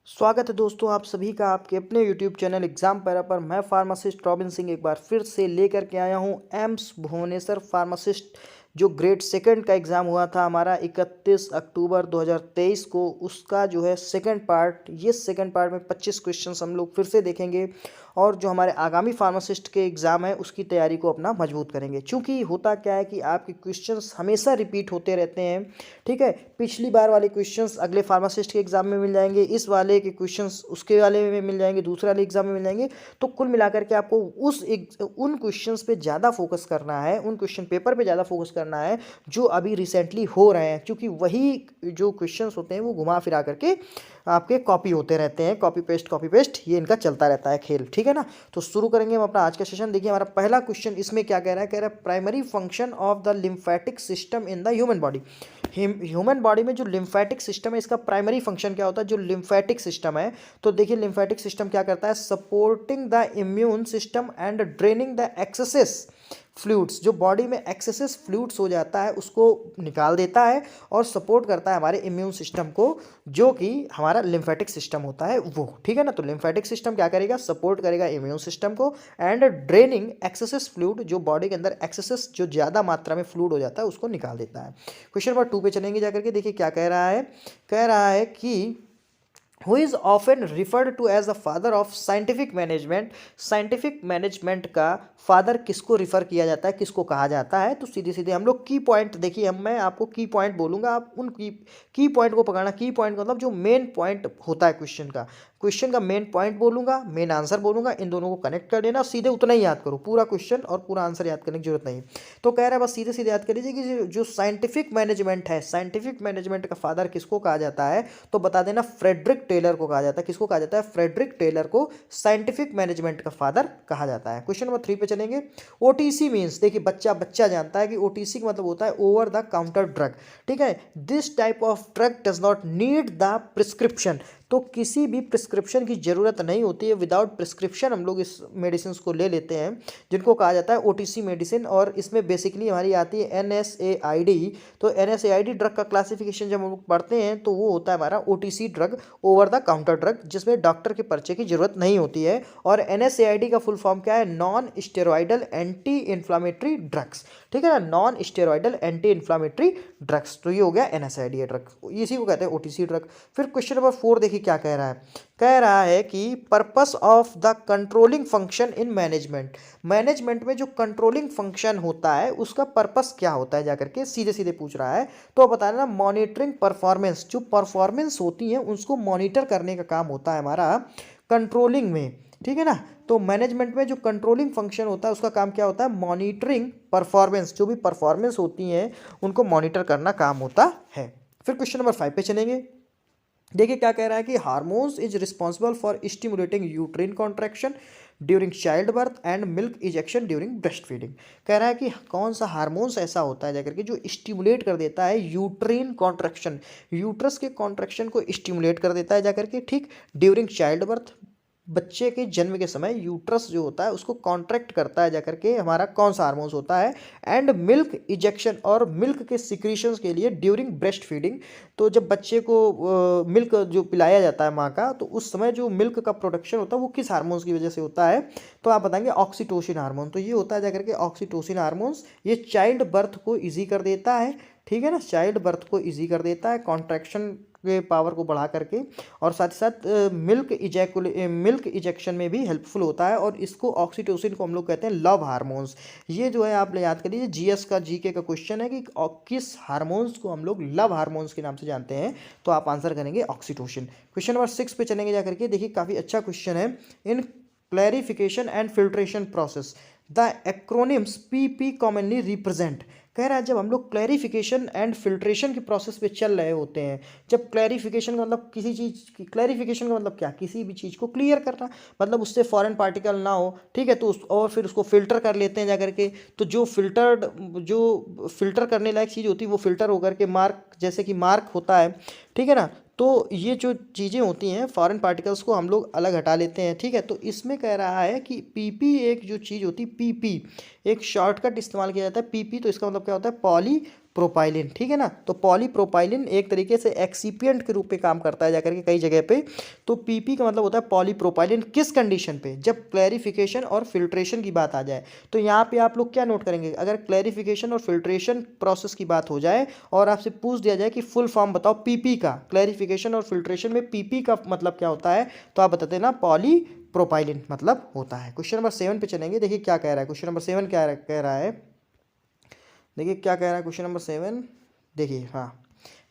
स्वागत है दोस्तों आप सभी का आपके अपने YouTube चैनल एग्जाम पैरा पर। मैं फार्मासिस्ट रॉबिन सिंह एक बार फिर से लेकर के आया हूं एम्स भुवनेश्वर फार्मासिस्ट जो ग्रेड सेकंड का एग्ज़ाम हुआ था हमारा 31 अक्टूबर 2023 को, उसका जो है सेकंड पार्ट। ये सेकंड पार्ट में 25 क्वेश्चंस हम लोग फिर से देखेंगे और जो हमारे आगामी फार्मासिस्ट के एग्ज़ाम है उसकी तैयारी को अपना मजबूत करेंगे। क्योंकि होता क्या है कि आपके क्वेश्चंस हमेशा रिपीट होते रहते हैं, ठीक है। पिछली बार वाले क्वेश्चंस अगले फार्मासिस्ट के एग्ज़ाम में मिल जाएंगे, इस वाले के क्वेश्चंस उसके वाले में मिल जाएंगे, दूसरे वाले एग्ज़ाम में मिल जाएंगे। तो कुल मिलाकर के आपको उन क्वेश्चंस पे ज़्यादा फोकस करना है, उन क्वेश्चन पेपर पे ज़्यादा फोकस करना है जो अभी रिसेंटली हो रहे हैं। क्योंकि वही जो क्वेश्चंस होते हैं वो घुमा फिरा करके आपके कॉपी होते रहते हैं, कॉपी पेस्ट ये इनका चलता रहता है खेल, ठीक है ना। तो शुरू करेंगे हम अपना आज का सेशन। देखिए हमारा पहला क्वेश्चन इसमें क्या कह रहा है primary function of the lymphatic system in the human body. Human body में जो लिम्फेटिक सिस्टम है इसका प्राइमरी फंक्शन क्या होता है। जो लिम्फेटिक सिस्टम है, तो देखिए लिम्फेटिक सिस्टम क्या करता है, supporting the immune system and draining the axes fluids. जो बॉडी में एक्सेसेस फ्लूइड्स हो जाता है उसको निकाल देता है और सपोर्ट करता है हमारे इम्यून सिस्टम को, जो कि हमारा लिम्फेटिक सिस्टम होता है वो, ठीक है ना। तो लिम्फेटिक सिस्टम क्या करेगा, सपोर्ट करेगा इम्यून सिस्टम को एंड ड्रेनिंग एक्सेसेस फ्लूइड, जो बॉडी के अंदर एक्सेसेस जो ज़्यादा मात्रा में फ्लूइड हो जाता है उसको निकाल देता है। क्वेश्चन नंबर 2 पे चलेंगे जाकर के। देखिए क्या कह रहा है, कह रहा है कि who is often referred to as the father of scientific management। Scientific management का फादर किसको रिफर किया जाता है, किसको कहा जाता है। तो सीधे सीधे हम लोग की पॉइंट देखिए, मैं आपको की पॉइंट बोलूंगा, आप उन की पॉइंट को पकड़ना। की पॉइंट मतलब जो मेन पॉइंट होता है क्वेश्चन का मेन पॉइंट बोलूंगा, मेन आंसर बोलूंगा, इन दोनों को कनेक्ट कर देना, सीधे उतना ही याद करो। पूरा क्वेश्चन और पूरा आंसर याद करने की जरूरत नहीं। तो कह रहा है बस सीधे सीधे याद कर लीजिए कि जो साइंटिफिक मैनेजमेंट है, साइंटिफिक मैनेजमेंट का फादर किसको कहा जाता है, तो बता देना फ्रेडरिक टेलर को कहा जाता है। किसको कहा जाता है, फ्रेडरिक टेलर को साइंटिफिक मैनेजमेंट का फादर कहा जाता है। क्वेश्चन नंबर 3 पे चलेंगे। ओटीसी मींस, देखिए बच्चा जानता है कि ओटीसी का मतलब होता है ओवर द काउंटर ड्रग, ठीक है। This type of drug does not need the prescription. तो किसी भी प्रिस्क्रिप्शन की ज़रूरत नहीं होती है, विदाउट प्रिस्क्रिप्शन हम लोग इस मेडिसिन को ले लेते हैं, जिनको कहा जाता है ओटीसी मेडिसिन। और इसमें बेसिकली हमारी आती है एनएसएआईडी। तो एनएसएआईडी ड्रग का क्लासिफिकेशन जब हम लोग पढ़ते हैं तो वो होता है हमारा OTC drug, over the counter drug, जिसमें डॉक्टर के पर्चे की जरूरत नहीं होती है। और एनएसएआईडी का फुल फॉर्म क्या है, non steroidal anti inflammatory drugs, ठीक है ना, non steroidal anti inflammatory drugs. तो ये हो गया एनएसएआईडी ड्रग, इसी को कहते हैं ओटीसी ड्रग। फिर क्वेश्चन नंबर 4 देखिए क्या कह रहा है, कह रहा है कि purpose of the controlling function in management. Management में जो कंट्रोलिंग फंक्शन होता है उसका पर्पस क्या होता है, जाकर के सीधे सीधे पूछ रहा है। तो बता देना मॉनिटरिंग परफॉर्मेंस, जो परफॉर्मेंस होती है उसको मॉनिटर करने का काम होता है हमारा कंट्रोलिंग में, ठीक है ना। तो मैनेजमेंट में जो कंट्रोलिंग फंक्शन होता है उसका काम क्या होता है, मॉनिटरिंग परफॉर्मेंस, जो भी परफॉर्मेंस होती है उनको मॉनिटर करना काम होता है। फिर क्वेश्चन नंबर 5 पे चलेंगे। देखिए क्या कह रहा है कि hormones is responsible for stimulating uterine contraction during child birth and milk ejection during breast feeding. कह रहा है कि कौन सा हार्मोन्स ऐसा होता है जाकर के जो स्टिमुलेट कर देता है यूट्रिन कॉन्ट्रैक्शन, यूट्रस के कॉन्ट्रैक्शन को स्टिमुलेट कर देता है जाकर के, ठीक, ड्यूरिंग चाइल्ड बर्थ, बच्चे के जन्म के समय यूट्रस जो होता है उसको कॉन्ट्रैक्ट करता है जाकर के हमारा कौन सा हार्मोन्स होता है, एंड मिल्क इजेक्शन, और मिल्क के सिक्रीशंस के लिए ड्यूरिंग ब्रेस्ट फीडिंग। तो जब बच्चे को मिल्क जो पिलाया जाता है माँ का, तो उस समय जो मिल्क का प्रोडक्शन होता है वो किस हार्मोन्स की वजह से होता है, तो आप बताएंगे ऑक्सीटोसिन हार्मोन। तो ये होता है जाकर के ऑक्सीटोसिन हार्मोन्स, ये चाइल्ड बर्थ को ईजी कर देता है, ठीक है ना, चाइल्ड बर्थ को ईजी कर देता है कॉन्ट्रैक्शन के पावर को बढ़ा करके, और साथ ही साथ मिल्क इजेक्शन में भी हेल्पफुल होता है। और इसको ऑक्सीटोसिन को हम लोग कहते हैं लव हार्मोन्स। ये जो है आप याद कर लीजिए, जीएस का जीके का क्वेश्चन है कि किस हार्मोन्स को हम लोग लव हार्मोन्स के नाम से जानते हैं, तो आप आंसर करेंगे ऑक्सीटोसिन। क्वेश्चन नंबर 6 पे चलेंगे जाकर के। देखिए काफ़ी अच्छा क्वेश्चन है। In clarification and filtration process the acronyms PP commonly represent. कह रहा है जब हम लोग क्लैरिफिकेशन एंड फिल्ट्रेशन के प्रोसेस पे चल रहे होते हैं, जब क्लैरिफिकेशन का मतलब किसी चीज़ की, क्लैरिफिकेशन का मतलब क्या, किसी भी चीज़ को क्लियर करना, मतलब उससे फॉरेन पार्टिकल ना हो, ठीक है, तो और फिर उसको फिल्टर कर लेते हैं जाकर के। तो जो फिल्टर करने लायक चीज़ होती है वो फिल्टर होकर के मार्क, जैसे कि मार्क होता है, ठीक है ना। तो ये जो चीज़ें होती हैं फॉरेन पार्टिकल्स को हम लोग अलग हटा लेते हैं, ठीक है। तो इसमें कह रहा है कि पीपी एक जो चीज़ होती है, पीपी एक शॉर्टकट इस्तेमाल किया जाता है, पीपी, तो इसका मतलब क्या होता है, पॉली प्रोपाइलिन, ठीक है ना। तो पॉलीप्रोपाइलिन एक तरीके से एक्सीपिएंट के रूप में काम करता है जाकर के कई जगह पे। तो पीपी का मतलब होता है पॉलीप्रोपाइलिन, किस कंडीशन पे, जब क्लैरिफिकेशन और फिल्ट्रेशन की बात आ जाए। तो यहाँ पे आप लोग क्या नोट करेंगे, अगर क्लैरिफिकेशन और फिल्ट्रेशन प्रोसेस की बात हो जाए और आपसे पूछ दिया जाए कि फुल फॉर्म बताओ पीपी का, क्लैरिफिकेशन और फिल्ट्रेशन में पीपी का मतलब क्या होता है, तो आप बताते हैं ना पॉलीप्रोपाइलिन मतलब होता है। क्वेश्चन नंबर 7 पे चलेंगे, देखिए क्या कह रहा है। क्वेश्चन नंबर 7 क्या कह रहा है, देखिए क्या कह रहा है क्वेश्चन नंबर 7। देखिए हाँ,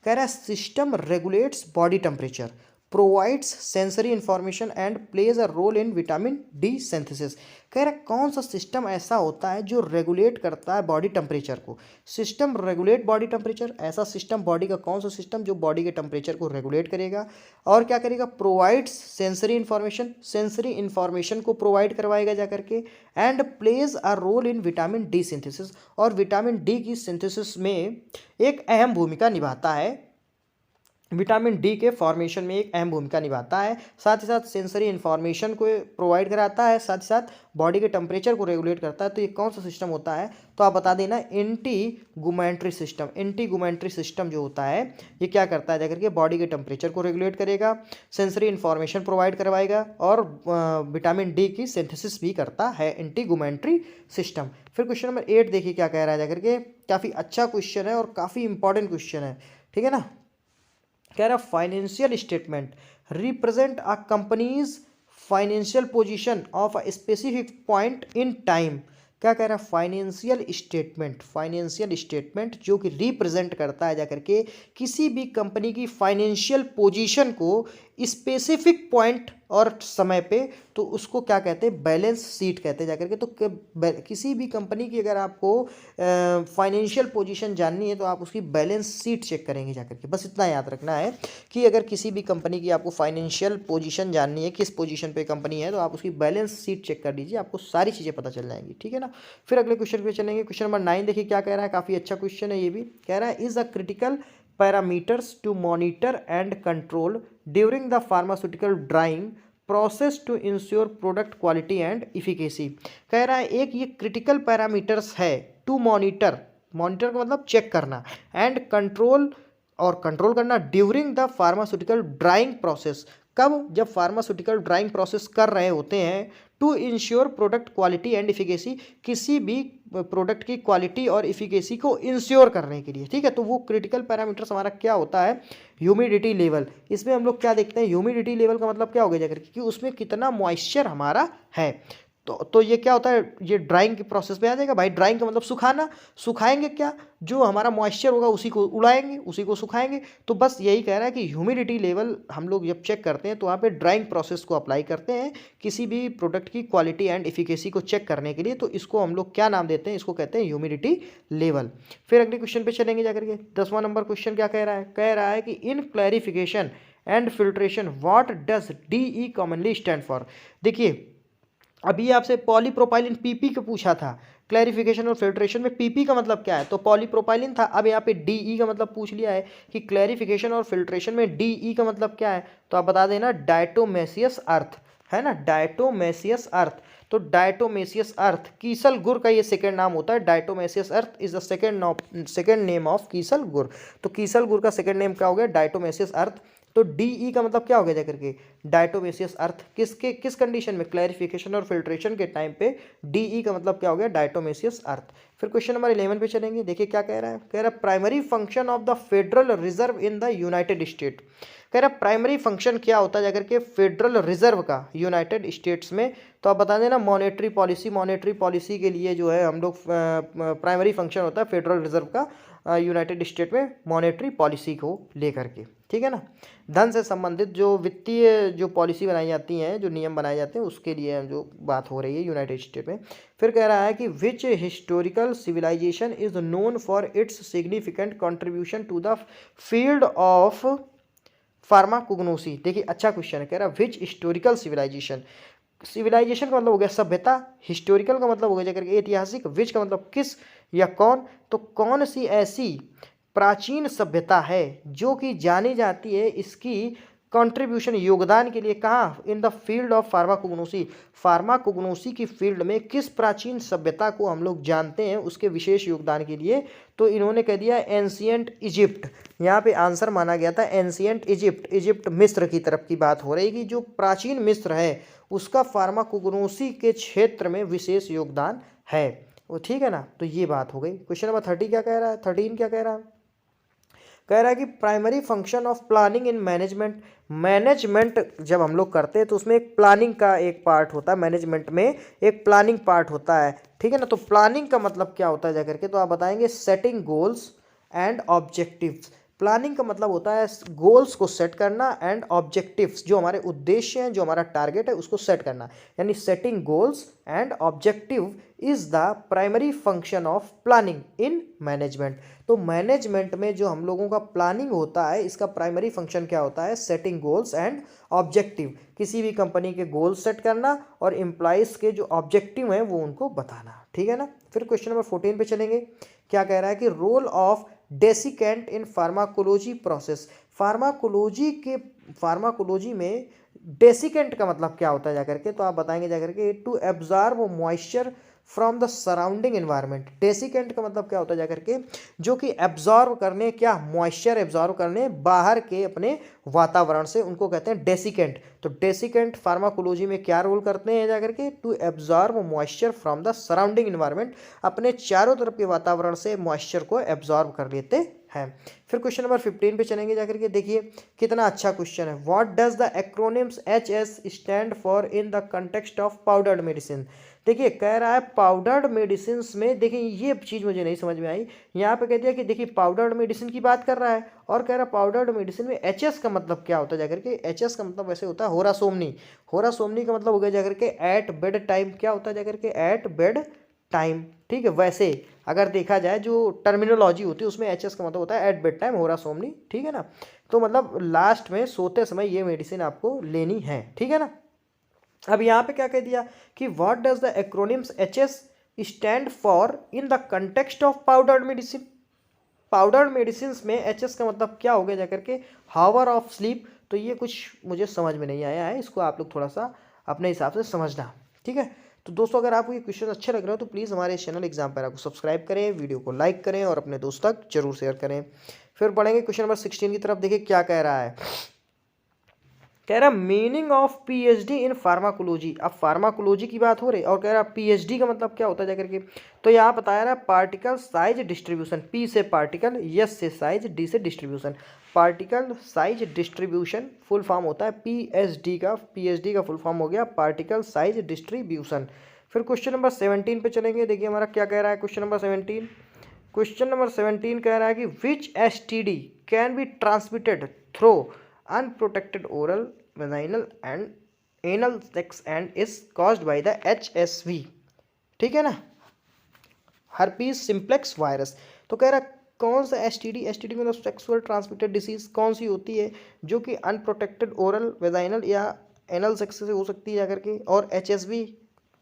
कह रहा है system regulates body temperature, provides sensory information and plays a role in vitamin D synthesis. कह रहा है कौन सा सिस्टम ऐसा होता है जो रेगुलेट करता है बॉडी टेम्परेचर को। सिस्टम रेगुलेट बॉडी टेम्परेचर, ऐसा सिस्टम बॉडी का कौन सा सिस्टम जो बॉडी के टेम्परेचर को रेगुलेट करेगा। और क्या करेगा, provides sensory information, sensory information को प्रोवाइड करवाएगा जा करके। And plays a role in vitamin D synthesis, और विटामिन डी की सिंथेसिस में एक अहम भूमिका निभाता है, विटामिन डी के फॉर्मेशन में एक अहम भूमिका निभाता है। साथ ही साथ सेंसरी इन्फॉर्मेशन को प्रोवाइड कराता है, साथ ही साथ बॉडी के टेम्परेचर को रेगुलेट करता है। तो ये कौन सा सिस्टम होता है, तो आप बता देना इंटीगुमेंट्री सिस्टम। इंटीगुमेंट्री सिस्टम जो होता है ये क्या करता है जाकर के बॉडी के टेम्परेचर को रेगुलेट करेगा, सेंसरी इन्फॉर्मेशन प्रोवाइड करवाएगा और विटामिन डी की सिंथेसिस भी करता है, इंटीगुमेंट्री सिस्टम। फिर क्वेश्चन नंबर 8 देखिए क्या कह रहा है जाकर के, काफ़ी अच्छा क्वेश्चन है और काफ़ी इंपॉर्टेंट क्वेश्चन है, ठीक है ना। कह रहा financial statement represent a companies financial position of a specific point in time. क्या कह रहा है, फाइनेंशियल स्टेटमेंट, फाइनेंशियल स्टेटमेंट जो कि रिप्रेजेंट करता है जाकर के किसी भी कंपनी की फाइनेंशियल पोजीशन को स्पेसिफिक पॉइंट और समय पे, तो उसको क्या कहते हैं, बैलेंस शीट कहते हैं जाकर के। तो किसी भी कंपनी की अगर आपको फाइनेंशियल पोजीशन जाननी है तो आप उसकी बैलेंस शीट चेक करेंगे जाकर के। बस इतना याद रखना है कि अगर किसी भी कंपनी की आपको फाइनेंशियल पोजीशन जाननी है, किस पोजीशन पे कंपनी है, तो आप उसकी बैलेंस शीट चेक कर लीजिए, आपको सारी चीज़ें पता चल जाएंगी, ठीक है ना। फिर अगले क्वेश्चन पे चलेंगे। क्वेश्चन नंबर 9 देखिए क्या कह रहा है, काफ़ी अच्छा क्वेश्चन है ये भी। कह रहा है is a critical parameters to monitor and control during the pharmaceutical drying process to ensure product quality and efficacy. कह रहा है एक ये क्रिटिकल पैरामीटर्स है टू मॉनिटर, मॉनिटर का मतलब चेक करना, एंड कंट्रोल और कंट्रोल करना during the pharmaceutical drying process. कब, जब फार्मास्यूटिकल ड्राइंग प्रोसेस कर रहे होते हैं। To ensure product quality and efficacy, किसी भी प्रोडक्ट की क्वालिटी और इफिकेसी को इंश्योर करने के लिए, ठीक है। तो वो क्रिटिकल पैरामीटर्स हमारा क्या होता है, ह्यूमिडिटी लेवल। इसमें हम लोग क्या देखते हैं, ह्यूमिडिटी लेवल का मतलब क्या हो गया जाकर कि उसमें कितना मॉइस्चर हमारा है। तो ये क्या होता है, ये ड्राइंग के प्रोसेस में आ जाएगा भाई। ड्राइंग का मतलब सुखाना, सुखाएंगे क्या, जो हमारा मॉइस्चर होगा उसी को उड़ाएंगे, उसी को सुखाएंगे। तो बस यही कह रहा है कि ह्यूमिडिटी लेवल हम लोग जब चेक करते हैं तो वहाँ पे ड्राइंग प्रोसेस को अप्लाई करते हैं किसी भी प्रोडक्ट की क्वालिटी एंड इफिकेसी को चेक करने के लिए। तो इसको हम लोग क्या नाम देते हैं, इसको कहते हैं ह्यूमिडिटी लेवल। फिर अगले क्वेश्चन पे चलेंगे जाकर के। 10वां नंबर क्वेश्चन क्या कह रहा है, कह रहा है कि in clarification and filtration what does DE commonly stand for. देखिए अभी आपसे पॉलीप्रोपाइलिन पीपी का पूछा था, क्लैरिफिकेशन और फिल्ट्रेशन में पीपी का मतलब क्या है, तो पॉलीप्रोपाइलिन था। अब यहाँ पे डीई का मतलब पूछ लिया है कि क्लैरिफिकेशन और फिल्ट्रेशन में डीई का मतलब क्या है, तो आप बता देना डायटोमेसियस अर्थ, है ना, डायटोमेसियस अर्थ। तो डायटोमेसियस अर्थ कीसल गुर का ये सेकंड नाम होता है। Diatomaceous earth is the second name of kieselguhr. तो कीसल गुर का सेकंड नेम क्या हो गया, डायटोमेसियस अर्थ। तो डीई का मतलब क्या हो गया जाकर के, डायटोमेसियस अर्थ। किस कंडीशन में, क्लैरिफिकेशन और फिल्ट्रेशन के टाइम पे डीई का मतलब क्या हो गया, डायटोमेसियस अर्थ। फिर क्वेश्चन नंबर 11 पे चलेंगे। देखिए क्या कह रहा है, कह रहा है primary function of the federal reserve in the United state. कह रहा है प्राइमरी फंक्शन क्या होता है जाकर के फेडरल रिजर्व का यूनाइटेड स्टेट्स में, तो आप बता देना मॉनेटरी पॉलिसी। मॉनेटरी पॉलिसी के लिए जो है हम लोग प्राइमरी फंक्शन होता है फेडरल रिजर्व का यूनाइटेड स्टेट में मॉनेटरी पॉलिसी को लेकर के, ठीक है ना। धन से संबंधित जो वित्तीय जो पॉलिसी बनाई जाती हैं, जो नियम बनाए जाते हैं, उसके लिए जो बात हो रही है यूनाइटेड स्टेट में। फिर कह रहा है कि which historical civilisation is known for its significant contribution to the field of pharmacognosy. देखिए अच्छा क्वेश्चन है, कह रहा है विच हिस्टोरिकल सिविलाइजेशन। सिविलाइजेशन का मतलब हो गया सभ्यता, हिस्टोरिकल का मतलब हो गया जाकर के ऐतिहासिक, विच का मतलब किस या कौन। तो कौन सी ऐसी प्राचीन सभ्यता है जो कि जानी जाती है इसकी कंट्रीब्यूशन योगदान के लिए कहाँ, in the field of pharmacognosy, pharmacognosy की फील्ड में किस प्राचीन सभ्यता को हम लोग जानते हैं उसके विशेष योगदान के लिए, तो इन्होंने कह दिया एंशियंट इजिप्ट। यहाँ पे आंसर माना गया था एंशियंट इजिप्ट, इजिप्ट मिस्र की तरफ की बात हो रही कि जो प्राचीन मिस्र है उसका फार्माकोग्नोसी के क्षेत्र में विशेष योगदान है वो, ठीक है ना। तो ये बात हो गई। क्वेश्चन नंबर 30 क्या कह रहा है, 13 क्या कह रहा है, कह रहा है कि primary function of planning in management, management जब हम लोग करते हैं तो उसमें एक प्लानिंग का एक पार्ट होता है, मैनेजमेंट में एक प्लानिंग पार्ट होता है, ठीक है ना। तो प्लानिंग का मतलब क्या होता है जाकर के, तो आप बताएंगे setting goals and objectives. Planning का मतलब होता है गोल्स को सेट करना एंड ऑब्जेक्टिव्स, जो हमारे उद्देश्य हैं, जो हमारा टारगेट है उसको सेट करना, यानी setting goals and objective is the primary function of planning in management. तो मैनेजमेंट में जो हम लोगों का प्लानिंग होता है इसका प्राइमरी फंक्शन क्या होता है, सेटिंग गोल्स एंड ऑब्जेक्टिव, किसी भी कंपनी के गोल्स सेट करना और एम्प्लॉइज के जो ऑब्जेक्टिव हैं वो उनको बताना, ठीक है ना। फिर क्वेश्चन नंबर 14 पे चलेंगे। क्या कह रहा है कि role of desiccant in pharmacology process, pharmacology में डेसिकेंट का मतलब क्या होता है जाकर के, तो आप बताएंगे जाकर के to absorb moisture from the surrounding environment. Desiccant का मतलब क्या होता है जाकर के, जो कि एब्जॉर्ब करने, क्या मॉइस्चर एब्जॉर्ब करने बाहर के अपने वातावरण से, उनको कहते हैं डेसिकेंट। तो डेसिकेंट फार्माकोलॉजी में क्या रोल करते हैं जाकर के, to absorb moisture from the surrounding environment, अपने चारों तरफ के वातावरण से मॉइस्चर को एब्जॉर्ब कर लेते हैं। फिर क्वेश्चन नंबर 15 पे चलेंगे जाकर के, देखिए कितना अच्छा क्वेश्चन है। What does the acronyms HS stand for in the context of powdered medicine. देखिए कह रहा है पाउडर्ड मेडिसिन में, देखिए ये चीज़ मुझे नहीं समझ में आई। यहाँ पे कह दिया कि देखिए पाउडर्ड मेडिसिन की बात कर रहा है और कह रहा है पाउडर्ड मेडिसिन में HS का मतलब क्या होता है जाकर के, HS का मतलब वैसे होता है होरासोमनी। होरासोमनी का मतलब हो गया जाकर के एट बेड टाइम, क्या होता है जाकर के एट बेड टाइम, ठीक है। वैसे अगर देखा जाए जो टर्मिनोलॉजी होती है उसमें HS का मतलब होता है एट बेड टाइम होरासोमनी, ठीक है ना। तो मतलब लास्ट में सोते समय ये मेडिसिन आपको लेनी है, ठीक है ना। अब यहाँ पे क्या कह दिया कि what does the acronyms HS stand for in the context of powdered medicine. Powdered medicine में HS का मतलब क्या हो गया जाकर के, हावर ऑफ स्लीप। तो ये कुछ मुझे समझ में नहीं आया है, इसको आप लोग थोड़ा सा अपने हिसाब से समझना, ठीक है। तो दोस्तों अगर आपको ये क्वेश्चन अच्छे लग रहे हो तो प्लीज़ हमारे चैनल एग्जाम पैरा को सब्सक्राइब करें, वीडियो को लाइक करें और अपने दोस्त तक जरूर शेयर करें। फिर पढ़ेंगे क्वेश्चन नंबर 16 की तरफ। देखिए क्या कह रहा है, कह रहा meaning of PhD in pharmacology. अब फार्माकोलॉजी की बात हो रही और कह रहा PhD का मतलब क्या होता है जाकर के, तो यहाँ बताया रहा पार्टिकल साइज डिस्ट्रीब्यूशन, P से पार्टिकल, S से साइज, D से distribution. Particle size distribution full form होता है PhD का, PhD का फुल फॉर्म हो गया पार्टिकल साइज डिस्ट्रीब्यूशन। फिर क्वेश्चन नंबर 17 पे चलेंगे। देखिए हमारा क्या कह रहा है क्वेश्चन नंबर 17। क्वेश्चन नंबर 17 कह रहा है कि विच STD can be transmitted through unprotected oral vaginal and anal sex and is caused by the HSV, ठीक है ना, हर्पीस सिम्प्लेक्स वायरस। तो कह रहा कौन सा STD का मतलब सेक्सुअल ट्रांसमिटेड डिसीज कौन सी होती है जो कि अनप्रोटेक्टेड ओरल वेजाइनल या एनल सेक्स से हो सकती है जाकर के, और HSV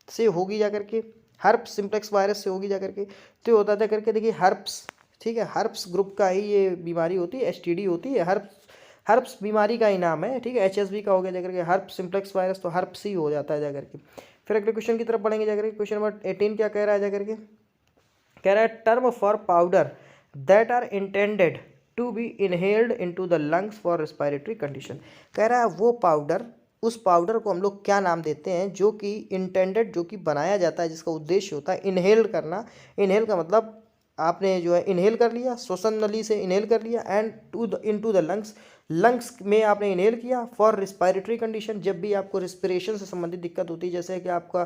से होगी जाकर के, हर्प्स सिम्प्लेक्स वायरस से होगी जाकर के। तो ये होता है करके, देखिए हर्प्स, ठीक है, हर्प्स ग्रुप का ही ये बीमारी होती है, STD होती है, हर्प्स बीमारी का ही नाम है, ठीक है। HSV का हो गया जाकर के हर्प्स सिम्प्लेक्स वायरस, तो हर्प्स ही हो जाता है जाकर के। फिर अगले क्वेश्चन की तरफ बढ़ेंगे जाकर के। क्वेश्चन नंबर 18 क्या कह रहा है जाकर के, कह रहा है term for powder that are intended to be inhaled into the lungs for respiratory condition. कह रहा है वो पाउडर, उस पाउडर को हम लोग क्या नाम देते हैं जो कि इंटेंडेड, जो कि बनाया जाता है, जिसका उद्देश्य होता है इनहेल करना। इनहेल का मतलब आपने जो है इनहेल कर लिया, श्वसन नली से इनहेल कर लिया, and into the lungs, lungs में आपने इनहेल किया फॉर रिस्पायरेटरी कंडीशन। जब भी आपको रिस्पिरेशन से संबंधित दिक्कत होती है, जैसे कि आपका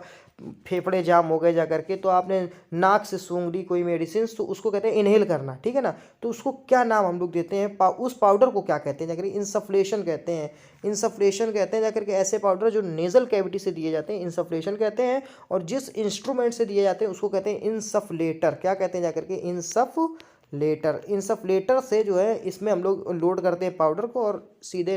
फेफड़े जाम हो गए जाकर के, तो आपने नाक से सूंघ ली कोई मेडिसिन, तो उसको कहते हैं इनहेल करना, ठीक है ना। तो उसको क्या नाम हम लोग देते हैं, उस पाउडर को क्या कहते हैं जाकर, इंसफ्लेशन कहते हैं। इंसफ्लेशन कहते हैं जाकर के ऐसे पाउडर जो नेजल कैविटी से दिए जाते हैं, इंसफ्लेशन कहते हैं। और जिस इंस्ट्रूमेंट से दिए जाते हैं उसको कहते हैं इंसफ्लेटर। क्या कहते हैं जाकर के, इंसफ्लेटर। इंसफ्लेटर से जो है इसमें हम लोग लोड करते हैं पाउडर को और सीधे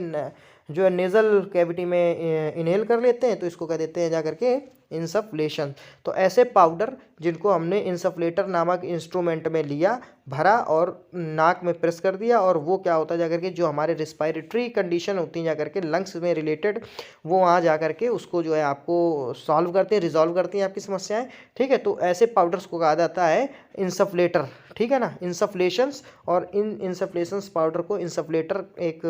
जो है नेजल कैविटी में इनहेल कर लेते हैं, तो इसको कह देते हैं जाकर के इंसफलेशन। तो ऐसे पाउडर जिनको हमने इंसफलेटर नामक इंस्ट्रूमेंट में लिया, भरा और नाक में प्रेस कर दिया, और वो क्या होता है जाकर के जो हमारे रिस्पायरेटरी कंडीशन होती हैं जाकर के लंग्स में रिलेटेड, वो वहाँ जा कर के उसको जो है आपको सॉल्व करते हैं, रिजॉल्व करती हैं आपकी समस्याएं। ठीक है, तो ऐसे पाउडर्स को कहा जाता है इंसफलेटर। ठीक है ना, इंसफलेशंस, और इन इंसफलेशंस पाउडर को इंसफलेटर एक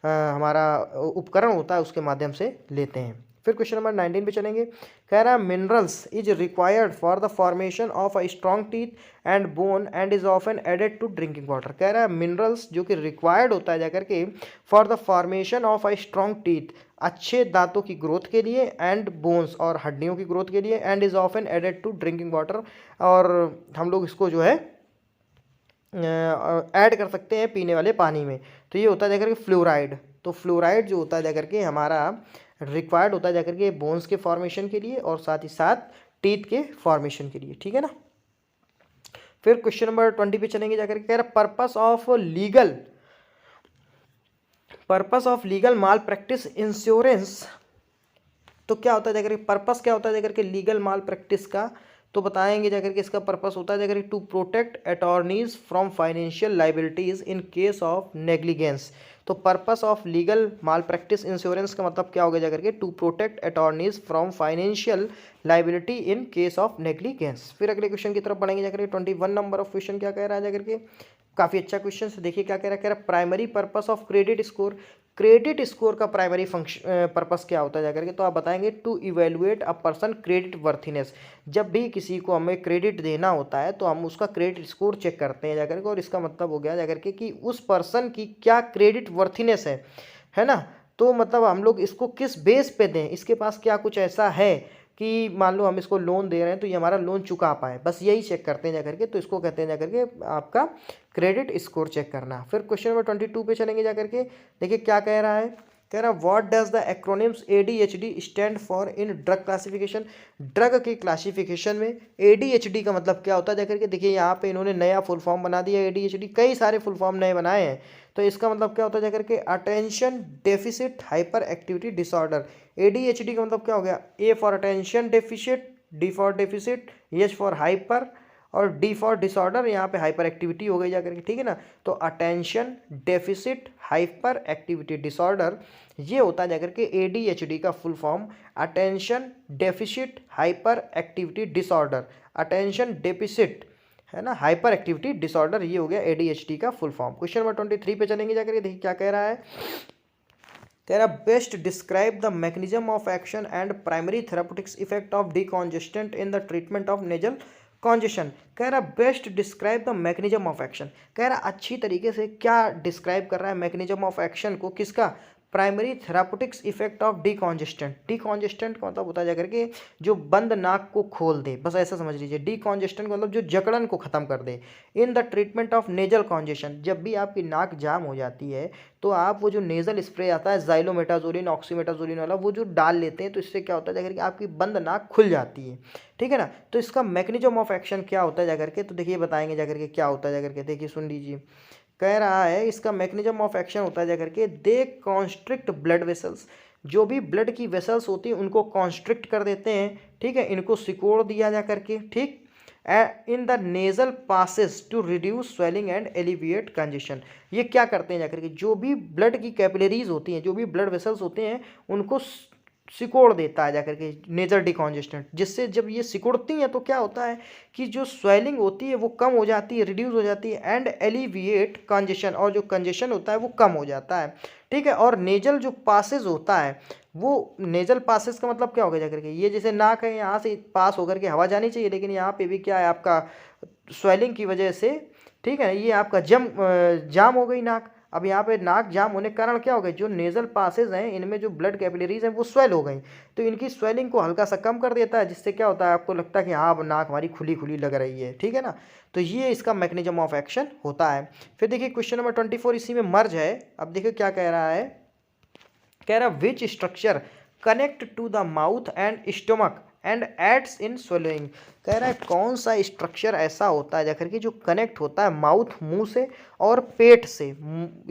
हमारा उपकरण होता है, उसके माध्यम से लेते हैं। फिर क्वेश्चन नंबर 19 पे चलेंगे। कह रहा है minerals is required for the formation of a strong teeth and bone and is often added to drinking water. कह रहा है मिनरल्स जो कि रिक्वायर्ड होता है जाकर के for the formation of a strong teeth, अच्छे दांतों की ग्रोथ के लिए, एंड बोन्स और हड्डियों की ग्रोथ के लिए, and is often added to drinking water, और हम लोग इसको जो है ऐड कर सकते हैं पीने वाले पानी में। तो ये होता है जाकर के फ्लोराइड। तो फ्लोराइड जो होता है जाकर के हमारा रिक्वायर्ड होता है जाकर के बोन्स के फॉर्मेशन के लिए और साथ ही साथ टीथ के फॉर्मेशन के लिए। ठीक है ना। फिर क्वेश्चन नंबर 20 पे चलेंगे जाकर के। कह रहा purpose of legal malpractice insurance. तो क्या होता है जाकर के पर्पस क्या होता है जाकर के लीगल माल प्रैक्टिस का, तो बताएंगे जाकर के इसका पर्पस होता है जाकर to protect attorneys from financial liabilities in case of negligence. तो purpose of legal malpractice insurance का मतलब क्या हो गया जाकर के to protect attorneys from financial liability in case of negligence. फिर अगले क्वेश्चन की तरफ बढ़ेंगे जाकर के। 21 नंबर ऑफ क्वेश्चन क्या कह रहा है जाकर के, काफ़ी अच्छा क्वेश्चन है। देखिए क्या कह रहा है primary purpose of credit score. Credit score का प्राइमरी फंक्शन पर्पस क्या होता है जाकर के, तो आप बताएंगे to evaluate a person credit worthiness. जब भी किसी को हमें क्रेडिट देना होता है तो हम उसका क्रेडिट स्कोर चेक करते हैं जाकर के, और इसका मतलब हो गया जाकर के कि उस पर्सन की क्या क्रेडिट वर्थीनेस है ना। तो मतलब हम लोग इसको किस बेस पे दें, इसके पास क्या कुछ ऐसा है कि मान लो हम इसको लोन दे रहे हैं तो ये हमारा लोन चुका पाए, बस यही चेक करते हैं जाकर के। तो इसको कहते हैं जाकर के आपका क्रेडिट स्कोर चेक करना। फिर क्वेश्चन नंबर 22 पे चलेंगे जाकर के। देखिए क्या कह रहा है, कह रहा है what does the acronyms ADHD stand for in drug classification. Drug की क्लासिफिकेशन में ADHD का मतलब क्या होता है जाकर के, देखिए यहाँ पे इन्होंने नया फुल फॉर्म बना दिया ADHD, कई सारे फुल फॉर्म नए बनाए हैं। तो इसका मतलब क्या होता है जाकर के attention deficit hyper activity disorder. ADHD का मतलब क्या हो गया, A for attention deficit, D for deficit, H for hyper, और D फॉर डिसऑर्डर, यहाँ पे हाइपर एक्टिविटी हो गई जाकर के। ठीक है ना। तो attention deficit hyper activity disorder, ये होता है जाकर के ADHD का full form, attention deficit hyper activity disorder. Attention deficit है ना, हाइपर एक्टिविटी डिसऑर्डर, ये हो गया ADHD का फुल फॉर्म। क्वेश्चन नंबर 23 पे चलेंगे जाकर, देखिए क्या कह रहा है, कह रहा best describe the mechanism of action and primary therapeutics effect of decongestant in the treatment of nasal congestion. कह रहा best describe the mechanism of action. कह रहा अच्छी तरीके से क्या डिस्क्राइब कर रहा है मैकेनिज्म ऑफ एक्शन को, किसका, प्राइमरी थेराप्यूटिक्स इफेक्ट ऑफ डिकॉन्जेस्टेंट। डिकॉन्जेस्टेंट का मतलब होता है जाकर के जो बंद नाक को खोल दे, बस ऐसा समझ लीजिए। डिकॉन्जेस्टेंट का मतलब जो जकड़न को खत्म कर दे। In the treatment of nasal congestion, जब भी आपकी नाक जाम हो जाती है तो आप वो जो नेजल स्प्रे आता है ज़ाइलोमेटाजोलिन ऑक्सीमेटाजोलिन वाला, वो जो डाल लेते हैं, तो इससे क्या होता है जाकर के आपकी बंद नाक खुल जाती है। ठीक है ना। तो इसका मैकेनिज्म ऑफ एक्शन क्या होता है जाकर के, तो देखिए बताएंगे जाकर के क्या होता है जाकर के। देखिए सुन लीजिए, कह रहा है इसका मैकेनिज्म ऑफ एक्शन होता है जाकर के दे कॉन्स्ट्रिक्ट ब्लड वेसल्स। जो भी ब्लड की वेसल्स होती हैं उनको कॉन्स्ट्रिक्ट कर देते हैं। ठीक है, इनको सिकोड़ दिया जा करके। ठीक, in the nasal passes to reduce swelling and alleviate congestion. ये क्या करते हैं जाकर के, जो भी ब्लड की कैपिलरीज होती हैं, जो भी ब्लड वेसल्स होते हैं, उनको सिकोड़ देता है जाकर के नेजल डिकॉन्जेस्टेंट। जिससे जब ये सिकुड़ती हैं तो क्या होता है कि जो स्वेलिंग होती है वो कम हो जाती है, रिड्यूस हो जाती है, एंड एलिविएट कंजेशन, और जो कंजेशन होता है वो कम हो जाता है। ठीक है, और नेजल जो पासेज होता है, वो नेजल पासेज का मतलब क्या होगा जाकर के, ये जैसे नाक है, यहाँ से पास होकर के हवा जानी चाहिए, लेकिन यहाँ पे भी क्या है आपका स्वेलिंग की वजह से, ठीक है, ये आपका जाम हो गई नाक। अब यहाँ पे नाक जाम होने के कारण क्या हो गया, जो नेजल पासेज हैं इनमें जो ब्लड कैपिलरीज हैं वो स्वेल हो गई, तो इनकी स्वेलिंग को हल्का सा कम कर देता है, जिससे क्या होता है आपको लगता है कि हाँ अब नाक हमारी खुली खुली लग रही है। ठीक है ना। तो ये इसका मैकेनिज्म ऑफ एक्शन होता है। फिर देखिए क्वेश्चन नंबर 24 इसी में मर्ज है। अब देखिए क्या कह रहा है, कह रहा which structure connect to the mouth and stomach and aids in swallowing। कह रहा है कौन सा स्ट्रक्चर ऐसा होता है जाकर के जो कनेक्ट होता है माउथ मुंह से और पेट से।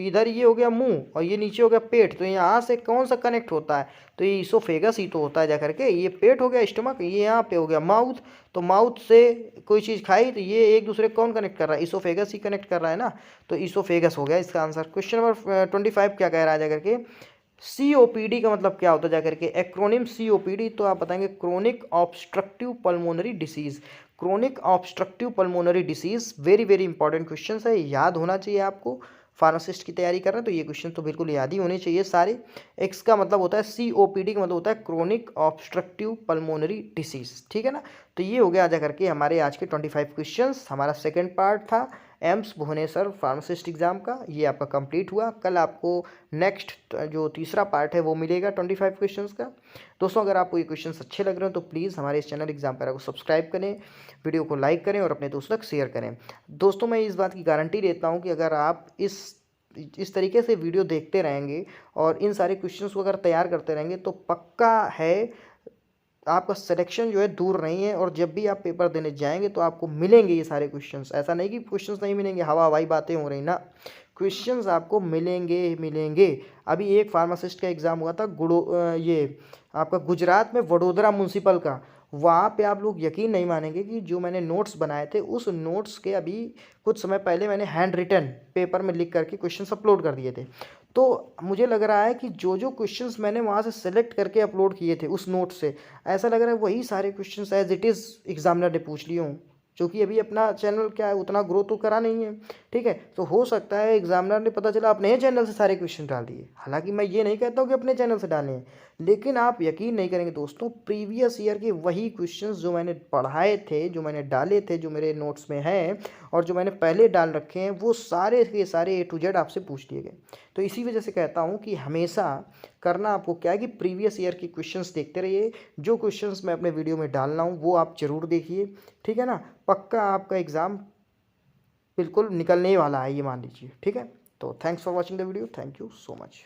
इधर ये हो गया मुंह और ये नीचे हो गया पेट, तो यहाँ से कौन सा कनेक्ट होता है, तो ये इसोफेगस ही तो होता है जाकर के। ये पेट हो गया स्टमक, ये यहाँ पे हो गया माउथ, तो माउथ से कोई चीज़ खाई तो ये एक दूसरे को कौन कनेक्ट कर रहा है, इसोफेगस ही कनेक्ट कर रहा है ना, तो इसोफेगस हो गया इसका आंसर। क्वेश्चन नंबर 25 क्या कह रहा है जाकर के, सीओपीडी का मतलब क्या होता है जाकर के, एक्रोनिम सीओपीडी, तो आप बताएंगे chronic obstructive pulmonary disease. Chronic obstructive pulmonary disease very very important question है, याद होना चाहिए आपको। फार्मासिस्ट की तैयारी कर रहे हैं तो ये क्वेश्चन तो बिल्कुल याद ही होने चाहिए सारे। एक्स का मतलब होता है सीओपीडी का मतलब होता है क्रोनिक ऑब्स्ट्रक्टिव पल्मोनरी डिसीज, ठीक है ना। तो ये हो गया जा करके हमारे आज के 25 क्वेश्चंस। हमारा सेकंड पार्ट था एम्स भुवनेश्वर फार्मासिस्ट एग्जाम का, ये आपका कंप्लीट हुआ। कल आपको नेक्स्ट जो तीसरा पार्ट है वो मिलेगा 25 क्वेश्चंस का। दोस्तों अगर आपको ये क्वेश्चंस अच्छे लग रहे हो तो प्लीज़ हमारे इस चैनल एग्जाम पैरा को सब्सक्राइब करें, वीडियो को लाइक करें और अपने दोस्तों तक शेयर करें। दोस्तों मैं इस बात की गारंटी देता हूँ कि अगर आप इस तरीके से वीडियो देखते रहेंगे और इन सारे क्वेश्चंस को अगर तैयार करते रहेंगे तो पक्का है आपका सिलेक्शन जो है दूर नहीं है। और जब भी आप पेपर देने जाएंगे तो आपको मिलेंगे ये सारे क्वेश्चन्स। ऐसा नहीं कि क्वेश्चंस नहीं मिलेंगे, हवा हवाई बातें हो रही ना, क्वेश्चंस आपको मिलेंगे मिलेंगे। अभी एक फार्मासिस्ट का एग्ज़ाम हुआ था ये आपका गुजरात में वडोदरा म्यूनसिपल का। वहाँ पे आप लोग यकीन नहीं मानेंगे कि जो मैंने नोट्स बनाए थे उस नोट्स के अभी कुछ समय पहले मैंने हैंड रिटन पेपर में लिख करके क्वेश्चंस अपलोड कर दिए थे। तो मुझे लग रहा है कि जो जो क्वेश्चंस मैंने वहाँ से सेलेक्ट करके अपलोड किए थे उस नोट से, ऐसा लग रहा है वही सारे questions as it is examiner ने पूछ लिए हों। क्योंकि अभी अपना चैनल क्या है उतना ग्रो तो करा नहीं है, ठीक है। तो हो सकता है एग्जामिनर ने पता चला अपने चैनल से सारे क्वेश्चन डाल दिए। हालांकि मैं ये नहीं कहता हूँ कि अपने चैनल से डालें, लेकिन आप यकीन नहीं करेंगे दोस्तों, प्रीवियस ईयर के वही क्वेश्चंस जो मैंने पढ़ाए थे, जो मैंने डाले थे, जो मेरे नोट्स में हैं और जो मैंने पहले डाल रखे हैं, वो सारे के सारे ए टू जेड आपसे पूछ लिए गए। तो इसी वजह से कहता हूँ कि हमेशा करना आपको क्या है कि प्रीवियस ईयर के क्वेश्चंस देखते रहिए। जो क्वेश्चंस मैं अपने वीडियो में डाल रहा हूँ वो आप ज़रूर देखिए, ठीक है ना। पक्का आपका एग्ज़ाम बिल्कुल निकलने ही वाला है, ये मान लीजिए, ठीक है। तो thanks for watching the video, thank you so much.